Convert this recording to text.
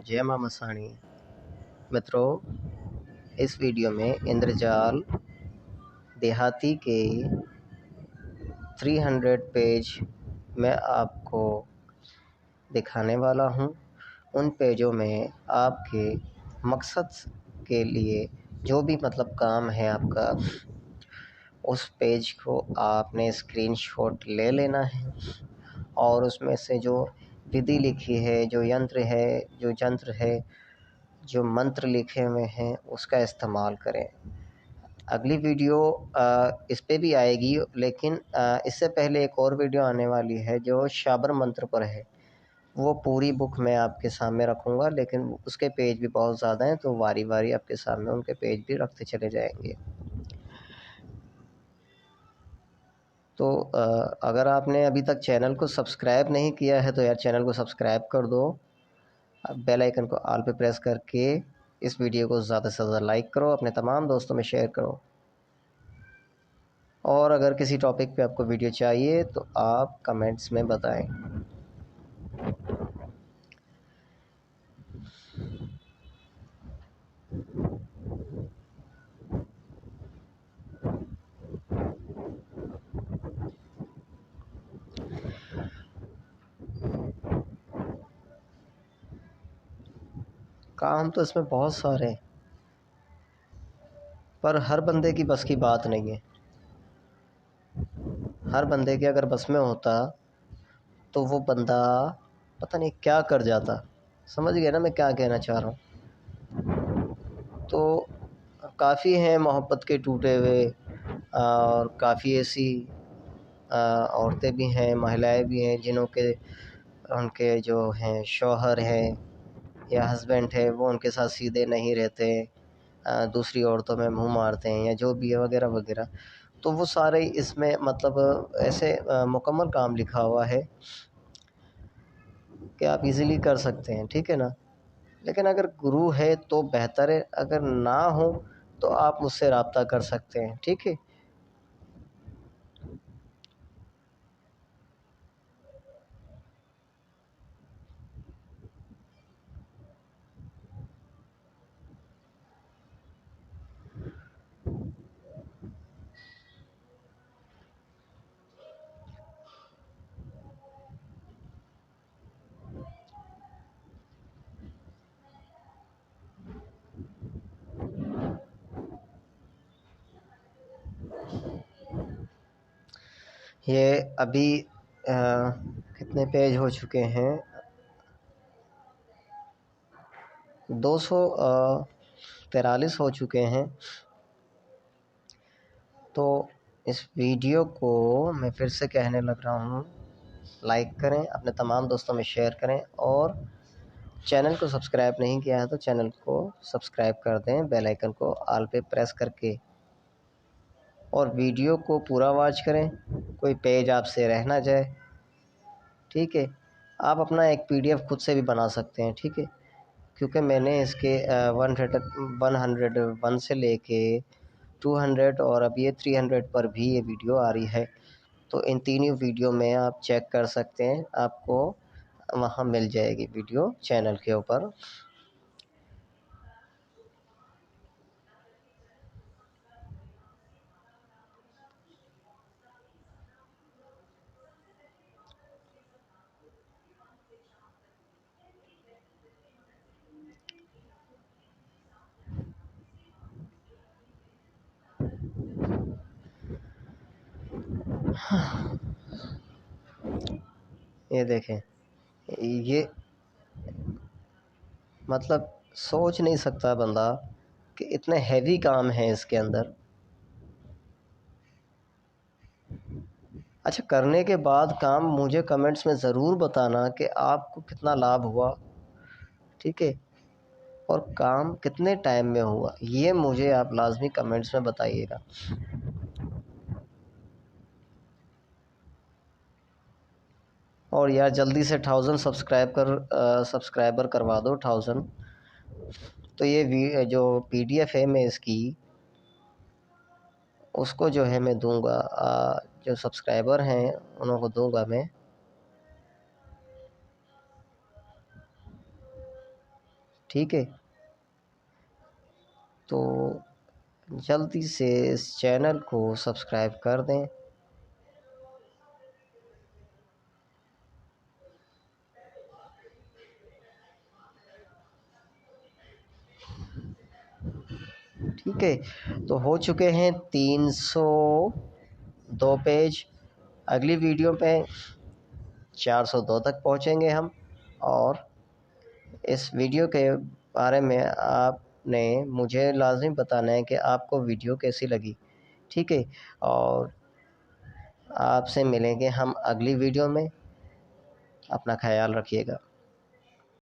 जय मां मसाणी। मित्रों, इस वीडियो में इंद्रजाल देहाती के 300 पेज मैं आपको दिखाने वाला हूं। उन पेजों में आपके मकसद के लिए जो भी काम है आपका, उस पेज को आपने स्क्रीनशॉट ले लेना है और उसमें से जो विधि लिखी है, जो यंत्र है, जो जंत्र है, जो मंत्र लिखे हुए हैं, उसका इस्तेमाल करें। अगली वीडियो इस पे भी आएगी, लेकिन इससे पहले एक और वीडियो आने वाली है जो शाबर मंत्र पर है। वो पूरी बुक मैं आपके सामने रखूँगा, लेकिन उसके पेज भी बहुत ज़्यादा हैं, तो वारी वारी आपके सामने उनके पेज भी रखते चले जाएंगे। तो अगर आपने अभी तक चैनल को सब्सक्राइब नहीं किया है तो यार चैनल को सब्सक्राइब कर दो। बेल आइकन को ऑल पे प्रेस करके इस वीडियो को ज़्यादा से ज़्यादा लाइक करो, अपने तमाम दोस्तों में शेयर करो। और अगर किसी टॉपिक पे आपको वीडियो चाहिए तो आप कमेंट्स में बताएं। काम तो इसमें बहुत सारे हैं, पर हर बंदे की बस की बात नहीं है। हर बंदे के अगर बस में होता तो वो बंदा पता नहीं क्या कर जाता। समझ गए ना मैं क्या कहना चाह रहा हूँ? तो काफ़ी हैं मोहब्बत के टूटे हुए, और काफ़ी ऐसी औरतें भी हैं, महिलाएं भी हैं जिन्हों के उनके जो हैं शौहर हैं या हस्बैंड है, वो उनके साथ सीधे नहीं रहते, दूसरी औरतों में मुंह मारते हैं या जो भी है वगैरह वगैरह। तो वो सारे इसमें ऐसे मुकम्मल काम लिखा हुआ है कि आप इजीली कर सकते हैं, ठीक है ना। लेकिन अगर गुरु है तो बेहतर है, अगर ना हो तो आप मुझसे रब्ता कर सकते हैं, ठीक है। ये अभी कितने पेज हो चुके हैं? 243 हो चुके हैं। तो इस वीडियो को मैं फिर से कहने लग रहा हूँ, लाइक करें, अपने तमाम दोस्तों में शेयर करें, और चैनल को सब्सक्राइब नहीं किया है तो चैनल को सब्सक्राइब कर दें, बेल आइकन को ऑल पे प्रेस करके, और वीडियो को पूरा वॉच करें, कोई पेज आपसे रह ना जाए, ठीक है। आप अपना एक PDF खुद से भी बना सकते हैं, ठीक है, क्योंकि मैंने इसके 101 से लेके 200 और अब ये 300 पर भी ये वीडियो आ रही है। तो इन तीनों वीडियो में आप चेक कर सकते हैं, आपको वहाँ मिल जाएगी वीडियो चैनल के ऊपर। ये देखें, ये सोच नहीं सकता बंदा कि इतने हैवी काम है इसके अंदर। अच्छा, करने के बाद काम मुझे कमेंट्स में ज़रूर बताना कि आपको कितना लाभ हुआ, ठीक है, और काम कितने टाइम में हुआ, ये मुझे आप लाजमी कमेंट्स में बताइएगा। और यार जल्दी से 1000 सब्सक्राइबर करवा दो, 1000। तो ये जो PDF है मैं इसकी, उसको जो है मैं दूंगा, जो सब्सक्राइबर हैं उनको दूंगा मैं। ठीक है, तो जल्दी से इस चैनल को सब्सक्राइब कर दें। ठीक है, तो हो चुके हैं 302 पेज। अगली वीडियो पे 402 तक पहुंचेंगे हम। और इस वीडियो के बारे में आपने मुझे लाज़मी बताना है कि आपको वीडियो कैसी लगी। ठीक है, और आपसे मिलेंगे हम अगली वीडियो में। अपना ख्याल रखिएगा।